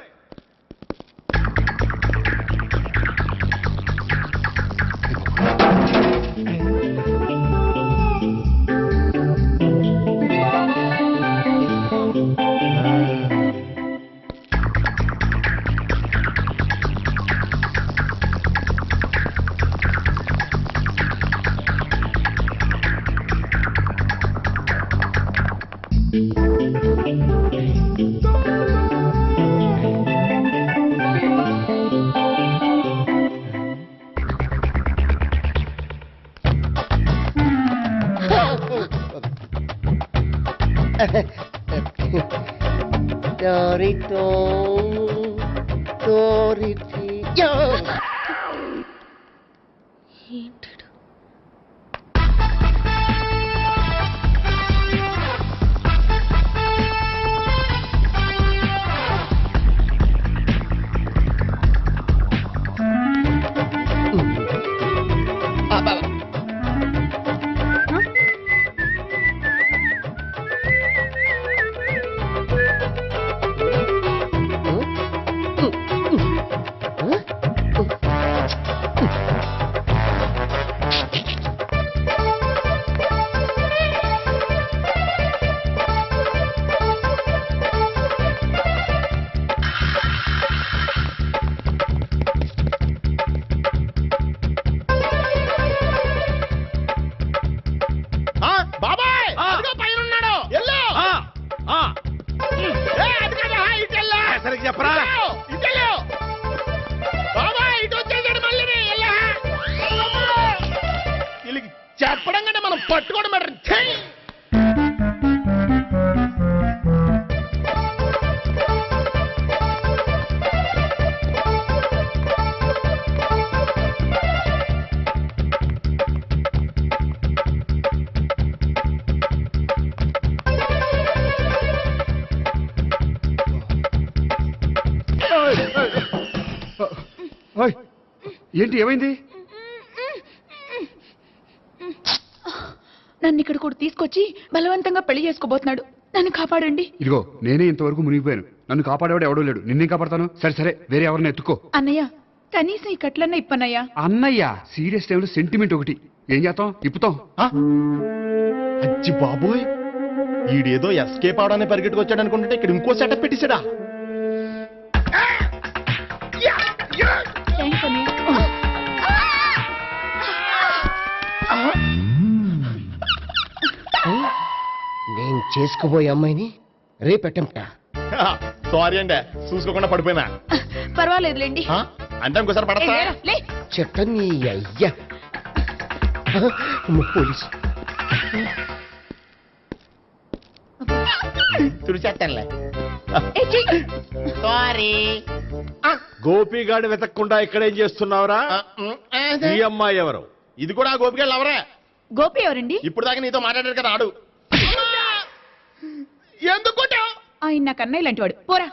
బాబాయ్ పైన ఉన్నాడు ఎల్లో సరిగ్గా చెప్పరా బాబాయ్ ఇటు వచ్చేసాడు మళ్ళీ వీళ్ళకి చెప్పడం కంటే మనం పట్టుకోవడం బెటర్. ఏంటి ఏమైంది? నన్ను ఇక్కడ కూడా తీసుకొచ్చి బలవంతంగా పెళ్లి చేసుకోబోతున్నాడు. నన్ను కాపాడండి. ఇదిగో నేనే ఇంతవరకు మునిగిపోయాను. నన్ను కాపాడేవాడు ఎవడో లేడు. నిన్నే కాపాడతాను. సరే సరే వేరే ఎవరిని ఎత్తుకో. అన్నయ్య కనీసం ఈ కట్లన్నా ఇప్పన్నయ్యా. అన్నయ్య సీరియస్ టైంలో సెంటిమెంట్ ఒకటి. ఏం చేస్తాం? ఇప్పుతాం. అచ్చి బాబోయ్ ఈడేదో ఎస్కేప్ అవడానికి పరిగెట్టుకొచ్చాడు అనుకుంటే ఇక్కడ ఇంకో సెటప్ పెట్టేశాడా? నేను చేసుకోబోయే అమ్మాయిని రేపెట్టంట. సారీ అండి చూసుకోకుండా పడిపోయినా. పర్వాలేదులేండి. అంటే ఇంకోసారి పడతా చెట్ట నీ అయ్యా పోలీసు తుడిచేస్తానులే. సారీ. గోపిగాడి వెతకకుండా ఇక్కడేం చేస్తున్నావురా? ఈ అమ్మాయి ఎవరు? ఇది కూడా గోపిగాళ్ళు ఎవరే? గోపి ఎవరండి? ఇప్పుడు దాకా నీతో మాట్లాడారు కదా ఆడు. ఎందుకు ఆయన నాకు అన్నయ్య లాంటి వాడు. పోరా.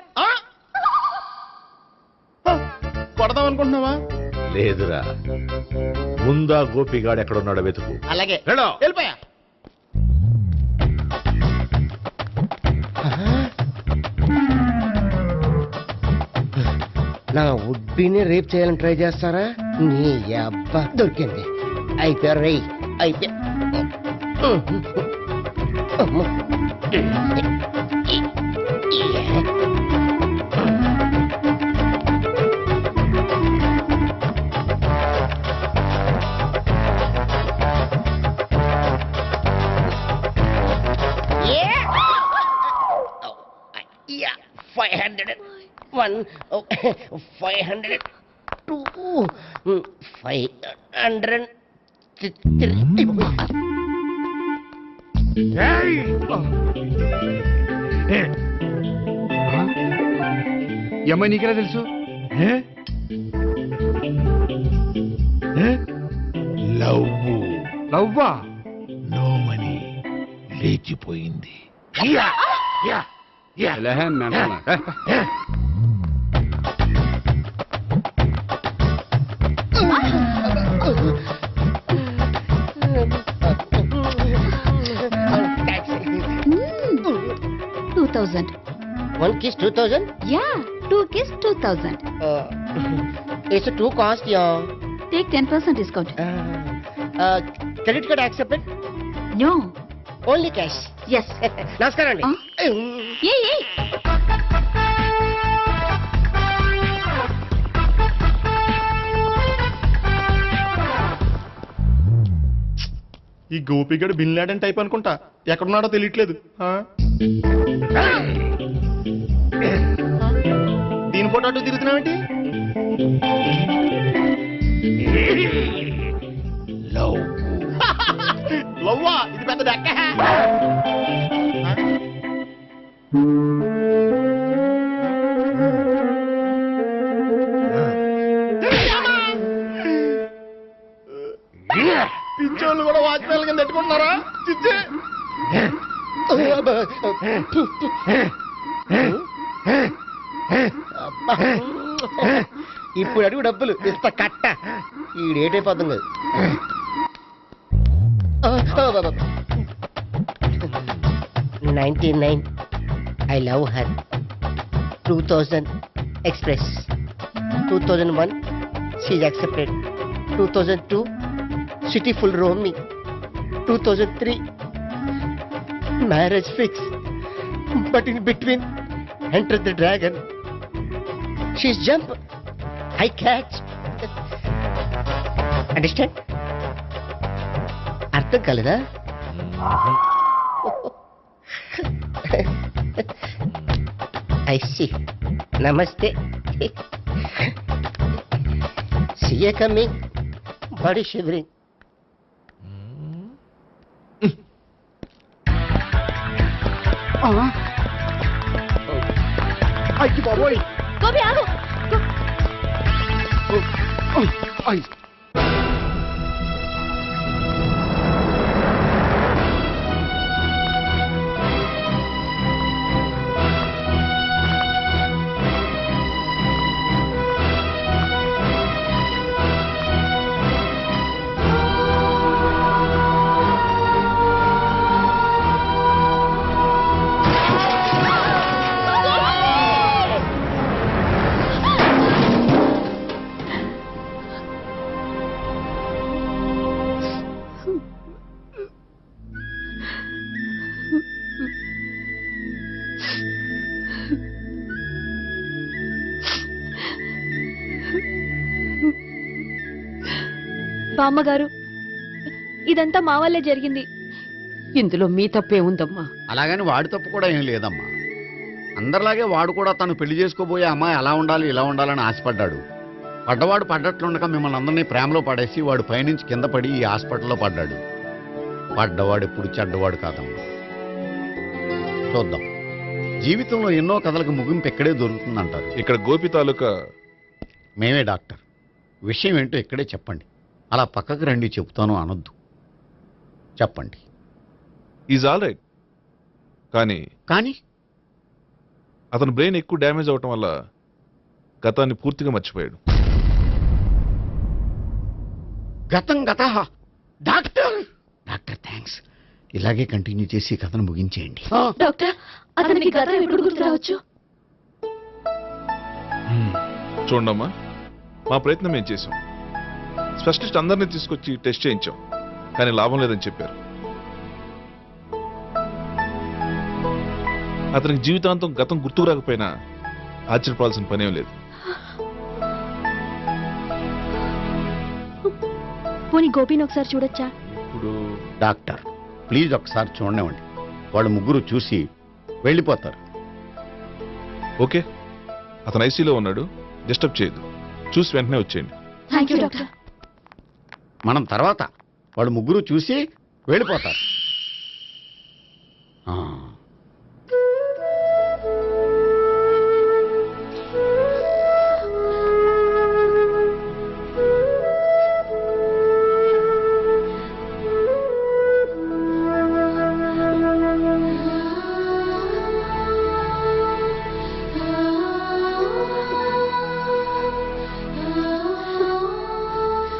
కొడదాం అనుకుంటున్నావా? లేదురా, ముందా గోపిగాడు ఎక్కడున్నాడో వెతుకు. అలాగే వెళ్ళో. వెళ్ళిపోయా. నా ఉడ్బీని రేప్ చేయాలని ట్రై చేస్తారా? నీ అబ్బా దొరికింది. అయిపోయారు రై అయిపోయా. Yeah, 501, 502, 503. ఈ అమ్మాయి నీకెలా తెలుసు? లవ్వా? నో మనీ లేచిపోయింది. One kiss 2000? Yeah, 2 kiss 2000. It's too cost, yeah. Take 10% discount. Credit card accepted? No. Only cash. Yes. నమస్కారం అండి. ఈ గోపిగడు బిన్ లాడెన్ టైప్ అనుకుంటా. ఎక్కడున్నాడో తెలియట్లేదు. దీని ఫోటో అటు తిరుగుతున్నావేంటి? లవ్వా? ఇది పెద్ద డెక్క. ఇప్పుడు అడుగు డబ్బులు ఇస్తా కట్ట ఈ డేట్ అయిపోతాం కదా 99 I love her 2000 express 2001 she's accepted 2002 city full roaming 2003 marriage fix but in between enter the dragon she's jump I catch understand అర్థం కాలేదా I see. Namaste. See you coming. Body shivering. అయ్యి బాబోయ్ గోపి ఆగు బామ్మగారు ఇదంతా మా వల్లే జరిగింది. ఇందులో మీ తప్పే ఉందమ్మా. అలాగని వాడి తప్పు కూడా ఏం లేదమ్మా. అందరిలాగే వాడు కూడా తను పెళ్లి చేసుకోబోయే అమ్మాయి అలా ఉండాలి ఇలా ఉండాలని ఆశపడ్డాడు. పడ్డవాడు పడ్డట్లుండక మిమ్మల్ని అందరినీ ప్రేమలో పడేసి వాడు పైనుంచి కింద పడి ఈ హాస్పిటల్లో పడ్డాడు. పడ్డవాడు ఎప్పుడు చెడ్డవాడు కాదమ్మా. చూద్దాం, జీవితంలో ఎన్నో కథలకు ముగింపు ఎక్కడే దొరుకుతుందంటారు. ఇక్కడ గోపి తాలూకా మేమే డాక్టర్. విషయం ఏంటో ఇక్కడే చెప్పండి. అలా పక్కకు రండి చెప్తాను అనొద్దు. చెప్పండి. Is all right. కానీ అతని బ్రెయిన్ ఎక్కువ డ్యామేజ్ అవటం వల్ల గతాన్ని పూర్తిగా మర్చిపోయాడు. గతం గత డాక్టర్ డాక్టర్ థ్యాంక్స్. ఇలాగే కంటిన్యూ చేసి కథను ముగించేయండి. డాక్టర్ అతనికి గతం ఎప్పుడు గుర్తు రావచ్చు? చూడమ్మా, మా ప్రయత్నం మేము చేసాం. స్పెషలిస్ట్ అందరినీ తీసుకొచ్చి టెస్ట్ చేయించాం, కానీ లాభం లేదని చెప్పారు. అతనికి జీవితాంతం గతం గుర్తుకు రాకపోయినా ఆశ్చర్యపడాల్సిన పనేం లేదు. పోనీ గోపిని ఒకసారి చూడొచ్చా? ఇప్పుడు డాక్టర్ ప్లీజ్ ఒకసారి చూడనివ్వండి. వాళ్ళు ముగ్గురు చూసి వెళ్ళిపోతారు. ఓకే, అతను ఐసీలో ఉన్నాడు, డిస్టర్బ్ చేయదు. చూసి వెంటనే వచ్చేయండి. Thank you doctor. మనం తర్వాత వాళ్ళు ముగ్గురు చూసి వెళ్ళిపోతారు.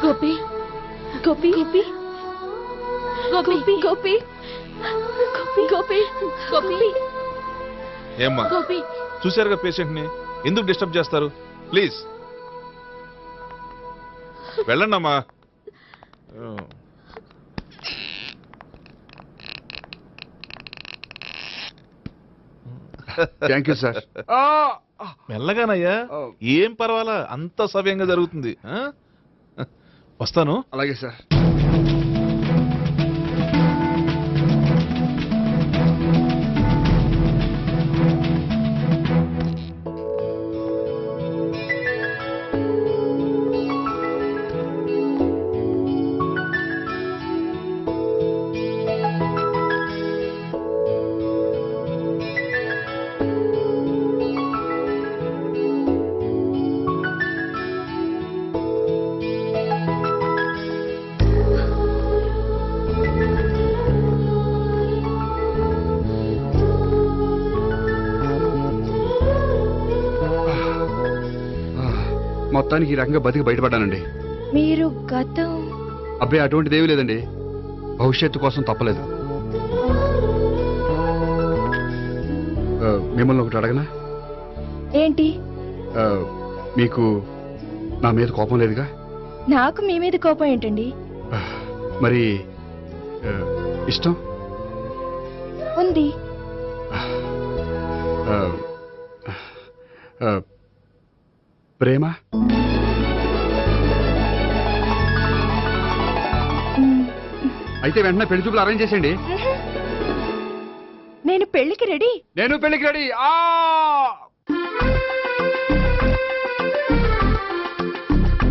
గోపి గోపి గోపి గోపి గోపి గోపి గోపి ఏమ్మా, గోపి చూశారుగా పేషెంట్ని, ఎందుకు డిస్టర్బ్ చేస్తారు? ప్లీజ్ వెళ్ళండి అమ్మా. Thank you sir. మెల్లగానయ్యా, ఏం పర్వాలా, అంత సవ్యంగా జరుగుతుంది. వస్తాను. అలాగే సార్. మొత్తానికి ఈ రకంగా బతికి బయటపడ్డానండి. మీరు గతం అబ్బాయి అటువంటిది ఏమీ లేదండి. భవిష్యత్తు కోసం తప్పలేదు. మిమ్మల్ని ఒకటి అడగనా? ఏంటి? మీకు నా మీద కోపం లేదుగా? నాకు మీ మీద కోపం ఏంటండి? మరి ఇష్టం ఉంది. ప్రేమ? అయితే వెంటనే పెళ్లి చూపులు అరేంజ్ చేసేయండి. నేను పెళ్లికి రెడీ. నేను పెళ్లికి రెడీ.